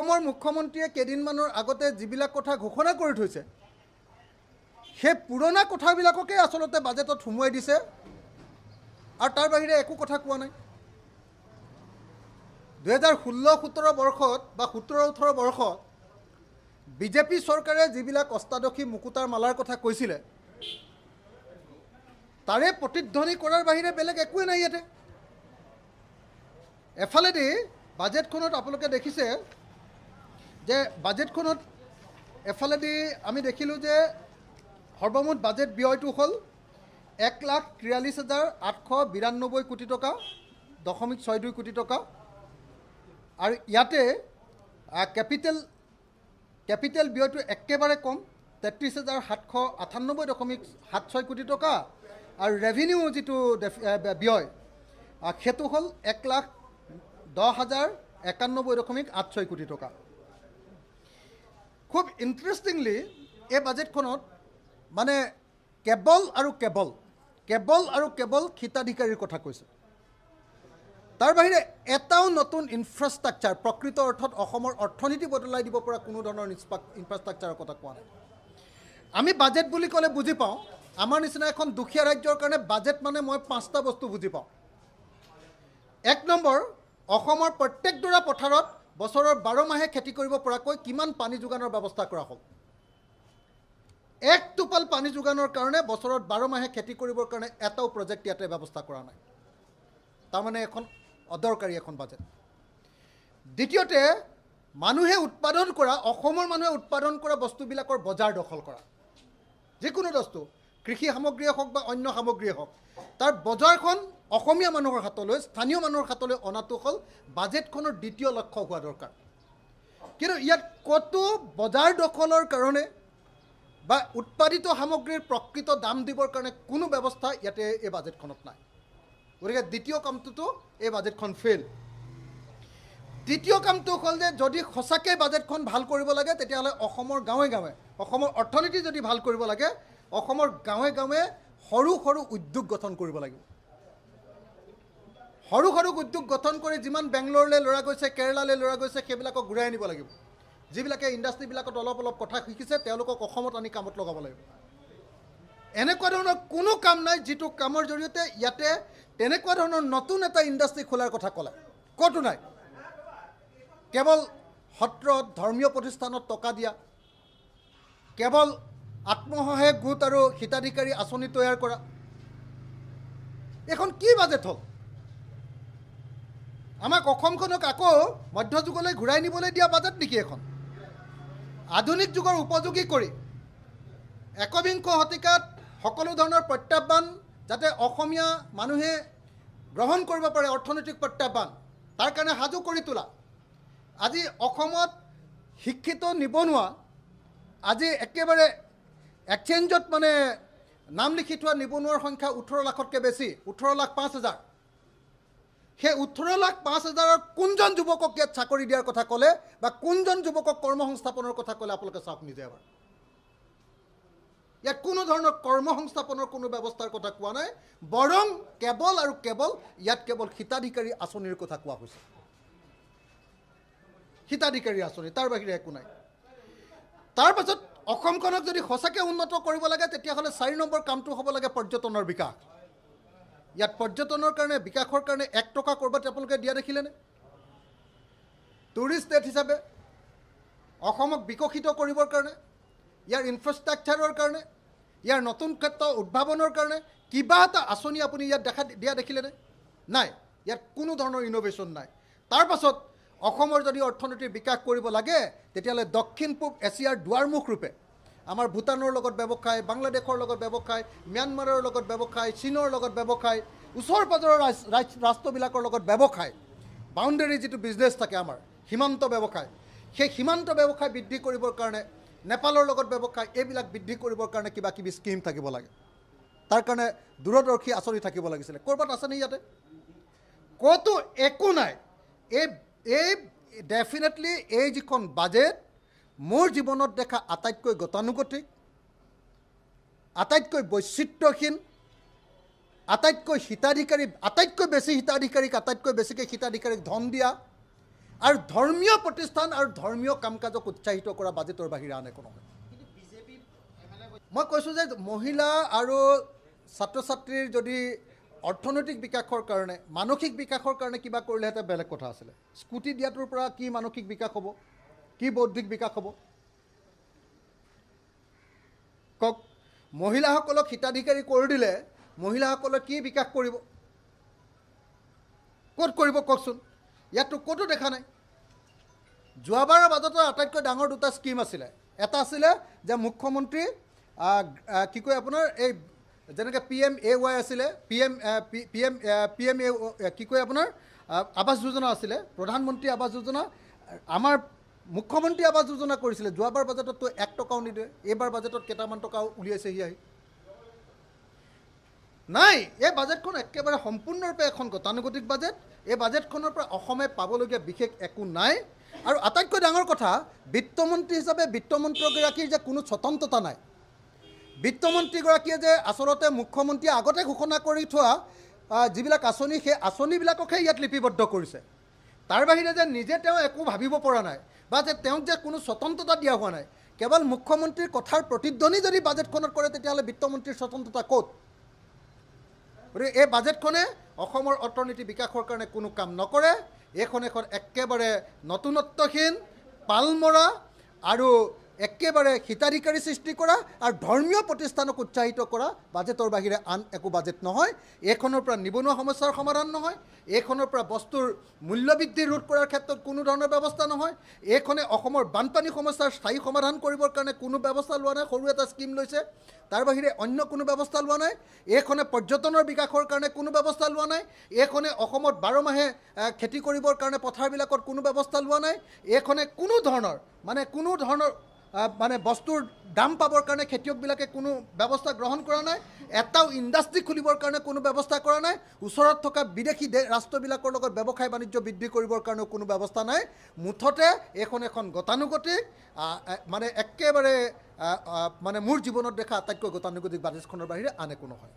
অসমৰ মুখ্যমন্ত্ৰীয়ে কেইদিনমানৰ আগতে যিবিলাক কথা ঘোষণা কৰি থৈছে সেই পুৰণা কথাবিলাককে আচলতে বাজেটত সোমোৱাই দিছে আৰু তাৰ বাহিৰে একো কথা কোৱা নাই। 2016-17 বৰ্ষত বা 17-18 বৰ্ষত বিজেপি চৰকাৰে যিবিলাক অষ্টাদশী মুকুতাৰ মালাৰ কথা কৈছিলে তাৰে প্ৰতিধ্বনি কৰাৰ বাহিৰে বেলেগ একোৱেই নাই ইয়াতে। এফালেদি বাজেটখনত আপোনালোকে দেখিছে যে বাজেটখনত এফালেদি আমি দেখিলোঁ যে সৰ্বমুঠ বাজেট ব্যয়টো হ'ল 1,43,892 কোটি টকা, 0.62 কোটি টকা। আৰু ইয়াতে কেপিটেল ব্যয়টো একেবাৰে কম 33,798.76 কোটি টকা। আৰু ৰেভিনিউ যিটো ব্যয় সেইটো হ'ল 1,10,091.86 কোটি টকা। খুব ইণ্টাৰেষ্টিংলি এই বাজেটখনত মানে কেৱল আৰু কেৱল হিতাধিকাৰীৰ কথা কৈছে। তাৰ বাহিৰে এটাও নতুন ইনফ্ৰাষ্ট্ৰাকচাৰ প্ৰকৃত অৰ্থত অসমৰ অৰ্থনীতি বদলাই দিব পৰা কোনো ধৰণৰ ইনফ্ৰাষ্ট্ৰাকচাৰৰ কথা কোৱা নাই। আমি বাজেট বুলি ক'লে বুজি পাওঁ, আমাৰ নিচিনা এখন দুখীয়া ৰাজ্যৰ কাৰণে বাজেট মানে মই 5টা বস্তু বুজি পাওঁ। 1 নম্বৰ, অসমৰ প্ৰত্যেকডৰা পথাৰত বছৰৰ 12 মাহে খেতি কৰিব পৰাকৈ কিমান পানী যোগানৰ ব্যৱস্থা কৰা হ'ল। 1 টোপাল পানী যোগানৰ কাৰণে বছৰত 12 মাহে খেতি কৰিবৰ কাৰণে এটাও প্ৰজেক্ট ইয়াতে ব্যৱস্থা কৰা নাই। তাৰমানে এখন অদৰকাৰী এখন বাজেট। দ্বিতীয়তে, অসমৰ মানুহে উৎপাদন কৰা বস্তুবিলাকৰ বজাৰ দখল কৰা। যিকোনো বস্তু, কৃষি সামগ্ৰীয়ে হওক বা অন্য সামগ্ৰীয়ে হওক, তাৰ বজাৰখন অসমীয়া মানুহৰ হাতলৈ, স্থানীয় মানুহৰ হাতলৈ অনাটো হ'ল বাজেটখনৰ দ্বিতীয় লক্ষ্য হোৱা দৰকাৰ। কিন্তু ইয়াত ক'তো বজাৰ দখলৰ কাৰণে বা উৎপাদিত সামগ্ৰীৰ প্ৰকৃত দাম দিবৰ কাৰণে কোনো ব্যৱস্থা ইয়াতে এই বাজেটখনত নাই। গতিকে দ্বিতীয় কামটোতো এই বাজেটখন ফেইল। তৃতীয় কামটো হ'ল যে যদি সঁচাকৈ বাজেটখন ভাল কৰিব লাগে তেতিয়াহ'লে অসমৰ গাঁৱে গাঁৱে, অসমৰ অৰ্থনীতি যদি ভাল কৰিব লাগে অসমৰ গাঁৱে গাঁৱে সৰু সৰু উদ্যোগ গঠন কৰিব লাগিব। সৰু সৰু উদ্যোগ গঠন কৰি যিমান বেংগলোৰলৈ ল'ৰা গৈছে, কেৰেলালৈ ল'ৰা গৈছে, সেইবিলাকক ঘূৰাই আনিব লাগিব। যিবিলাকে ইণ্ডাষ্ট্ৰীবিলাকত অলপ কথা শিকিছে তেওঁলোকক অসমত আনি কামত লগাব লাগিব। এনেকুৱা ধৰণৰ কোনো কাম নাই যিটো কামৰ জৰিয়তে ইয়াতে তেনেকুৱা ধৰণৰ নতুন এটা ইণ্ডাষ্ট্ৰী খোলাৰ কথা ক'লে, ক'তো নাই। কেৱল সত্ৰত, ধৰ্মীয় প্ৰতিষ্ঠানত টকা দিয়া, কেৱল আত্মসহায়ক গোট আৰু হিতাধিকাৰী আঁচনি তৈয়াৰ কৰা। এখন কি বাজেট হ'ল? আমাক অসমখনক আকৌ মধ্যযুগলৈ ঘূৰাই নিবলৈ দিয়া বাজেট নেকি এখন? আধুনিক যুগৰ উপযোগী কৰি একবিংশ শতিকাত সকলো ধৰণৰ প্ৰত্যাহ্বান যাতে অসমীয়া মানুহে গ্ৰহণ কৰিব পাৰে, অৰ্থনৈতিক প্ৰত্যাহ্বান, তাৰ কাৰণে সাজু কৰি তোলা। আজি অসমত শিক্ষিত নিবনুৱা আজি একেবাৰে এক্সেঞ্জত মানে নাম লিখি থোৱা নিবনুৱাৰ সংখ্যা 18 লাখতকৈ বেছি, 18,05,000। সেই 18,05,000ৰ কোনজন যুৱকক ইয়াত চাকৰি দিয়াৰ কথা ক'লে বা কোনজন যুৱকক কৰ্মসংস্থাপনৰ কথা ক'লে আপোনালোকে চাওক নিজে এবাৰ। ইয়াত কোনো ধৰণৰ কৰ্মসংস্থাপনৰ কোনো ব্যৱস্থাৰ কথা কোৱা নাই, বৰং কেৱল ইয়াত কেৱল হিতাধিকাৰী আঁচনিৰ কথা কোৱা হৈছে। হিতাধিকাৰী আঁচনি, তাৰ বাহিৰে একো নাই। তাৰ পাছত অসমখনক যদি সঁচাকৈ উন্নত কৰিব লাগে তেতিয়াহ'লে 4 নম্বৰ কামটো হ'ব লাগে পৰ্যটনৰ বিকাশ। ইয়াত পৰ্যটনৰ কাৰণে, বিকাশৰ কাৰণে 1 টকা ক'ৰবাত আপোনালোকে দিয়া দেখিলেনে? টুৰিষ্ট ষ্টেট হিচাপে অসমক বিকশিত কৰিবৰ কাৰণে, ইয়াৰ ইনফ্ৰাষ্ট্ৰাকচাৰৰ কাৰণে, ইয়াৰ নতুন ক্ষেত্ৰ উদ্ভাৱনৰ কাৰণে কিবা এটা আঁচনি আপুনি ইয়াত দিয়া দেখিলেনে? নাই। ইয়াত কোনো ধৰণৰ ইন'ভেশ্যন নাই। তাৰ পাছত অসমৰ যদি অৰ্থনীতিৰ বিকাশ কৰিব লাগে তেতিয়াহ'লে দক্ষিণ পূব এছিয়াৰ দুৱাৰমুখ ৰূপে আমাৰ ভূটানৰ লগত ব্যৱসায়, বাংলাদেশৰ লগত ব্যৱসায়, ম্যানমাৰৰ লগত ব্যৱসায়, চীনৰ লগত ব্যৱসায়, ওচৰ পাজৰৰ ৰাষ্ট্ৰবিলাকৰ লগত ব্যৱসায়, বাউণ্ডেৰী যিটো বিজনেছ থাকে আমাৰ সীমান্ত ব্যৱসায়, সেই সীমান্ত ব্যৱসায় বৃদ্ধি কৰিবৰ কাৰণে নেপালৰ লগত ব্যৱসায়, এইবিলাক বৃদ্ধি কৰিবৰ কাৰণে কিবা কিবি স্কিম থাকিব লাগে। তাৰ কাৰণে দূৰদৰ্শী আঁচনি থাকিব লাগিছিলে। ক'ৰবাত আছেনে ইয়াতে? ক'তো একো নাই। এই ডেফিনেটলি এই যিখন বাজেট মোৰ জীৱনত দেখা আটাইতকৈ গতানুগতিক, আটাইতকৈ বৈচিত্ৰ্যহীন, আটাইতকৈ বেছি হিতাধিকাৰীক আটাইতকৈ বেছিকৈ হিতাধিকাৰীক ধন দিয়া, আৰু ধৰ্মীয় প্ৰতিষ্ঠান আৰু ধৰ্মীয় কাম কাজক উৎসাহিত কৰা বাজেটৰ বাহিৰে আন একো নহয় মই কৈছোঁ যে মহিলা আৰু ছাত্ৰ ছাত্ৰীৰ যদি অৰ্থনৈতিক বিকাশৰ কাৰণে মানসিক বিকাশৰ কাৰণে কিবা কৰিলেহেঁতেন বেলেগ কথা আছিলে স্কুটি দিয়াটোৰ পৰা কি মানসিক বিকাশ হ'ব কি বৌদ্ধিক বিকাশ হ'ব কওক মহিলাসকলক হিতাধিকাৰী কৰি দিলে মহিলাসকলে কি বিকাশ কৰিব ক'ত কৰিব কওকচোন ইয়াততো ক'তো দেখা নাই যোৱাবাৰৰ বাজেটৰ আটাইতকৈ ডাঙৰ দুটা স্কিম আছিলে এটা আছিলে যে মুখ্যমন্ত্ৰী কি কয় আপোনাৰ এই যেনেকৈ PMAY আছিলে PM কি কয় আপোনাৰ আৱাস যোজনা আছিলে প্ৰধানমন্ত্ৰী আৱাস যোজনা আমাৰ মুখ্যমন্ত্ৰী আৱাস যোজনা কৰিছিলে যোৱাবাৰ বাজেটততো 1 টকাও নিদিয়ে এইবাৰ বাজেটত কেইটামান টকা উলিয়াইছেহি আহি নাই এই বাজেটখন একেবাৰে সম্পূৰ্ণৰূপে এখন গতানুগতিক বাজেট এই বাজেটখনৰ পৰা অসমে পাবলগীয়া বিশেষ একো নাই আৰু আটাইতকৈ ডাঙৰ কথা বিত্তমন্ত্ৰী হিচাপে বিত্তমন্ত্ৰীগৰাকীৰ যে কোনো স্বতন্ত্ৰতা নাই বিত্তমন্ত্ৰীগৰাকীয়ে যে আচলতে মুখ্যমন্ত্ৰীয়ে আগতে ঘোষণা কৰি থোৱা যিবিলাক আঁচনি সেই আঁচনিবিলাককহে ইয়াত লিপিবদ্ধ কৰিছে তাৰ বাহিৰে যে নিজে তেওঁ একো ভাবিব পৰা নাই বা যে তেওঁক যে কোনো স্বতন্ত্ৰতা দিয়া হোৱা নাই কেৱল মুখ্যমন্ত্ৰীৰ কথাৰ প্ৰতিধ্বনি যদি বাজেটখনত কৰে তেতিয়াহ'লে বিত্তমন্ত্ৰীৰ স্বতন্ত্ৰতা ক'ত গতিকে এই বাজেটখনে অসমৰ অৰ্থনীতি বিকাশৰ কাৰণে কোনো কাম নকৰে এইখন এখন একেবাৰে নতুনত্বহীন পালমৰা আৰু একেবাৰে হিতাধিকাৰী সৃষ্টি কৰা আৰু ধৰ্মীয় প্ৰতিষ্ঠানক উৎসাহিত কৰা বাজেটৰ বাহিৰে আন একো বাজেট নহয় এইখনৰ পৰা নিবনুৱা সমস্যাৰ সমাধান নহয় এইখনৰ পৰা বস্তুৰ মূল্যবৃদ্ধি ৰোধ কৰাৰ ক্ষেত্ৰত কোনো ধৰণৰ ব্যৱস্থা নহয় এইখনে অসমৰ বানপানী সমস্যাৰ স্থায়ী সমাধান কৰিবৰ কাৰণে কোনো ব্যৱস্থা লোৱা নাই সৰু এটা স্কিম লৈছে তাৰ বাহিৰে অন্য কোনো ব্যৱস্থা লোৱা নাই এইখনে পৰ্যটনৰ বিকাশৰ কাৰণে কোনো ব্যৱস্থা লোৱা নাই এইখনে অসমত 12 মাহে খেতি কৰিবৰ কাৰণে পথাৰবিলাকত কোনো ব্যৱস্থা লোৱা নাই এইখনে কোনো ধৰণৰ মানে বস্তুৰ দাম পাবৰ কাৰণে খেতিয়কবিলাকে কোনো ব্যৱস্থা গ্ৰহণ কৰা নাই এটাও ইণ্ডাষ্ট্ৰি খুলিবৰ কাৰণে কোনো ব্যৱস্থা কৰা নাই ওচৰত থকা বিদেশী ৰাষ্ট্ৰবিলাকৰ লগত ব্যৱসায় বাণিজ্য বৃদ্ধি কৰিবৰ কাৰণেও কোনো ব্যৱস্থা নাই মুঠতে এইখন এখন গতানুগতিক মানে একেবাৰে মানে মোৰ জীৱনত দেখা আটাইতকৈ গতানুগতিক বাজেটখনৰ বাহিৰে আন একো নহয়